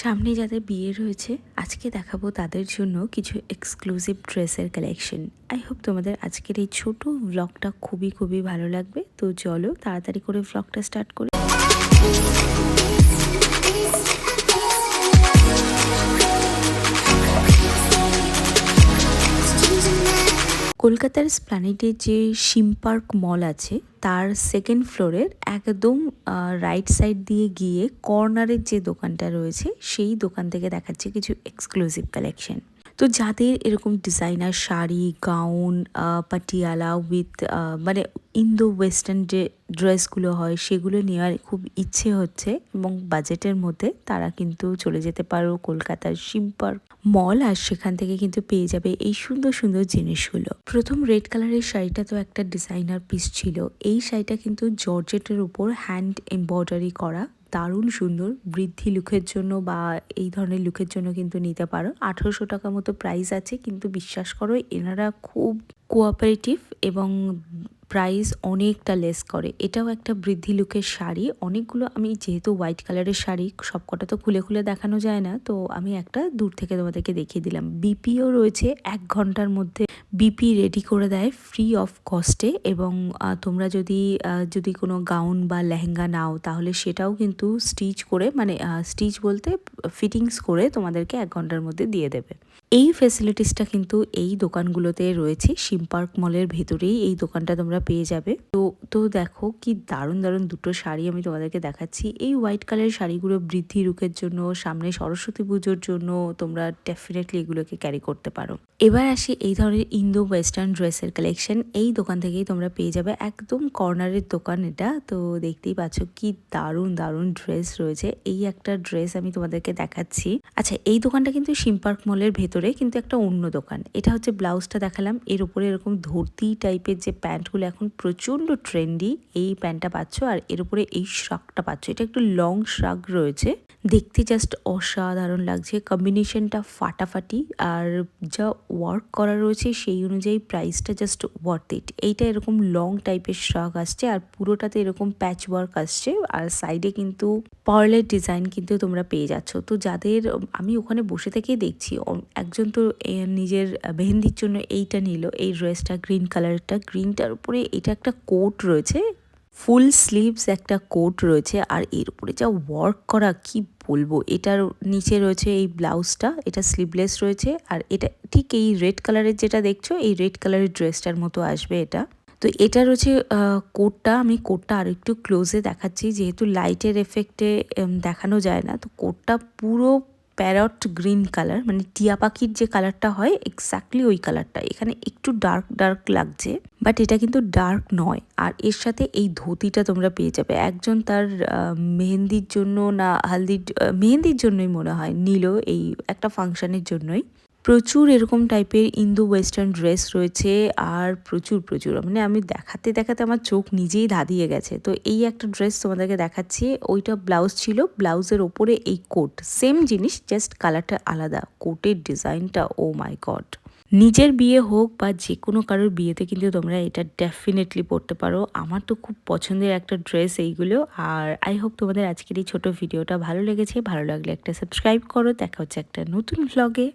সামনে যাদের বিয়ে রয়েছে আজকে দেখাবো তাদের জন্য কিছু এক্সক্লুসিভ ড্রেসের কালেকশন। আই হোপ তোমাদের আজকের এই ছোট ব্লগটা খুবই ভালো লাগবে। তো চলো তাড়াতাড়ি করে ব্লগটা স্টার্ট করি। কলকাতার স্প্ল্যানেডে যে শিম পার্ক মল আছে তার সেকেন্ড ফ্লোরের একদম রাইট সাইড দিয়ে গিয়ে কর্নারের যে দোকানটা রয়েছে সেই দোকান থেকে দেখাচ্ছে কিছু এক্সক্লুসিভ কালেকশন। তো যাদের এরকম designer sari, gown, Patiala with মানে ইন্দো ওয়েস্টার্ন যে ড্রেসগুলো হয় সেগুলো নেওয়ার খুব ইচ্ছে হচ্ছে এবং বাজেটের মধ্যে, তারা কিন্তু চলে যেতে পারো কলকাতার শিম পার্ক মল, আর সেখান থেকে কিন্তু পেয়ে যাবে এই সুন্দর জিনিসগুলো। প্রথম রেড কালারের শাড়িটা তো একটা ডিজাইনার পিস ছিল। এই শাড়িটা কিন্তু জর্জেটের উপর হ্যান্ড এমব্রয়ডারি করা, দারুণ সুন্দর। বৃদ্ধি লুকের জন্য বা এই ধরনের লুকের জন্য কিন্তু নিতে পারো। 1800 টাকা মতো প্রাইস আছে, কিন্তু বিশ্বাস করো এনারা খুব কোঅপারেটিভ এবং প্রাইস অনেকটা লেস করে। এটাও একটা বৃদ্ধি লুকের শাড়ি। অনেকগুলো, আমি যেহেতু হোয়াইট কালারের শাড়ি সবকটা তো খুলে দেখানো যায় না, তো আমি একটা দূর থেকে তোমাদেরকে দেখিয়ে দিলাম। বিপিও রয়েছে, 1 ঘন্টার মধ্যে বিপি রেডি করে দেয় ফ্রি অফ কস্টে। এবং তোমরা যদি কোনো গাউন বা লেহেঙ্গা নাও তাহলে সেটাও কিন্তু স্টিচ করে, মানে স্টিচ বলতে ফিটিংস করে তোমাদেরকে 1 ঘন্টার মধ্যে দিয়ে দেবে। এই ফেসিলিটিসটা কিন্তু এই দোকানগুলোতে রয়েছে। শিম পার্ক মলের ভেতরেই এই দোকানটা তোমরা পেয়ে যাবে। তো দেখো কি দারুণ দুটো শাড়ি আমি তোমাদেরকে দেখাচ্ছি। এই হোয়াইট কালারের শাড়িগুলো বৃদ্ধি লুকের জন্য, সামনে সরস্বতী পুজোর জন্য তোমরা ডেফিনেটলি এগুলোকে ক্যারি করতে পারো। এবার আসি এই ধরনের ইন্দো ওয়েস্টার্ন ড্রেসের কালেকশন। এই দোকান থেকেই তোমরা পেয়ে যাবে, একদম কর্নারের দোকান এটা। তো দেখতেই পাচ্ছ কি দারুণ ড্রেস রয়েছে। এই একটা ড্রেস আমি তোমাদেরকে দেখাচ্ছি। আচ্ছা, এই দোকানটা কিন্তু শিম পার্ক মলের ভেতরে, কিন্তু একটা অন্য দোকান। এটা হচ্ছে ব্লাউজটা দেখালাম, এর উপরে এরকম ধর্তি টাইপের যে প্যান্টগুলো এখন প্রচন্ড ট্রেন্ডি, এই প্যান্টটা পাচ্ছ, আর এর উপরে এই শ্রাগটা পাচ্ছ। এটা একটু লং শ্রাগ রয়েছে, দেখতে জাস্ট অসাধারণ লাগছে। কম্বিনেশনটা ফাটাফাটি, আর যা ওয়ার্ক করা রয়েছে সেই অনুযায়ী প্রাইসটা জাস্ট ওয়ার্থ ইট। এইটা এরকম লং টাইপের শ্রাগ আসছে, আর পুরোটাতে এরকম প্যাচ ওয়ার্ক আসছে, আর সাইডে কিন্তু পার্লের ডিজাইন কিন্তু তোমরা পেয়ে যাচ্ছ। তো যাদের, আমি ওখানে বসে থেকেই দেখছি একজন তো নিজের মেহেন্দির জন্য এইটা নিল, এই ড্রেসটা গ্রিন কালারটা, গ্রিনটার উপরে এটা একটা কোট রয়েছে, ফুল স্লিভস একটা কোট রয়েছে, আর এর উপরে যা ওয়ার্ক করা কি বলবো। এটার নিচে রয়েছে এই ব্লাউজটা, এটা স্লিভলেস রয়েছে, আর এটা ঠিক এই রেড কালারের যেটা দেখছো এই রেড কালারের ড্রেসটার মতো আসবে এটা। তো এটা রয়েছে কোটটা। আমি কোটটা আর একটু ক্লোজে দেখাচ্ছি, যেহেতু লাইটের এফেক্টে দেখানো যায় না। তো কোটটা পুরো প্যারট গ্রিন কালার, মানে টিয়া পাখির যে কালারটা হয় এক্স্যাক্টলি ওই কালারটা। এখানে একটু ডার্ক লাগছে, বাট এটা কিন্তু ডার্ক নয়। আর এর সাথে এই ধুতিটা তোমরা পেয়ে যাবে। একজন তার মেহেন্দির জন্য না মেহেন্দির জন্যই মনে হয় নিল, এই একটা ফাংশনের জন্যই। প্রচুর এরকম টাইপের ইন্দো ওয়েস্টার্ন ড্রেস রয়েছে, আর প্রচুর মানে আমি দেখাতে আমার চোখ নিজেই ধাঁধিয়ে গেছে। তো এই একটা ড্রেস তোমাদেরকে দেখাচ্ছি, ওইটা ব্লাউজ ছিল, ব্লাউজের ওপরে এই কোট, সেম জিনিস জাস্ট কালারটা আলাদা। কোটের ডিজাইনটা ও মাই গড। নিজের বিয়ে হোক বা যে কোনো কারোর বিয়েতে কিন্তু তোমরা এটা ডেফিনেটলি পরতে পারো। আমার তো খুব পছন্দের একটা ড্রেস এইগুলো। আর আই হোপ তোমাদের আজকের এই ছোট ভিডিওটা ভালো লেগেছে। ভালো লাগলে একটা সাবস্ক্রাইব করো। দেখা হচ্ছে একটা নতুন ভ্লগে।